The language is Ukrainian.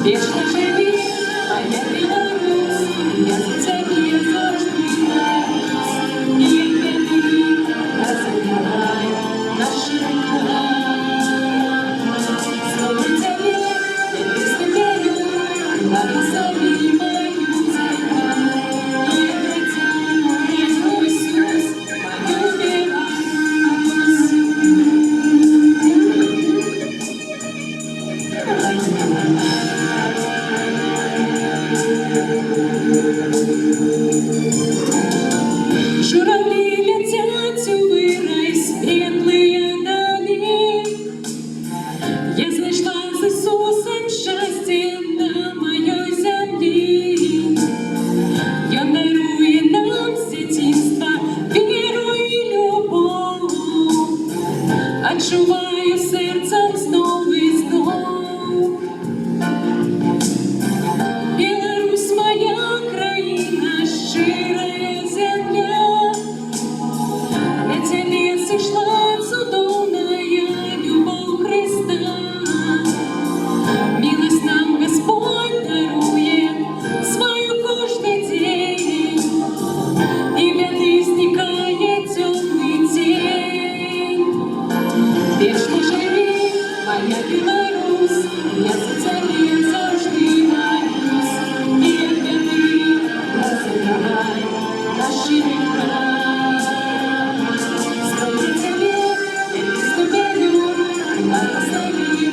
Вічно живі, моя Білорусь, я за тебе завжди молюсь. І вірний, розбивай наші края. Знову тебе, я пісню пою, благослови мою землю. І прийти, Ісус, мою Білорусь. Журавли летят увы, рай светлые дали. Я знайшла з Ісусом щастя на моїй землі. Я дарує нам з дитинства віру і любов. Отчуваю серцем знову і знов. Білорусь моя країна, щирая земля. На тебе сошла чудовная любовь Христа. Милость нам Господь дарує свою кожний день, і бяди зникає темний тінь. Вічно живі, моя Білорусь, я за тебе завжди молюсь. І бяди розбивай наші края. Знову тебе, я пісню пою, благослови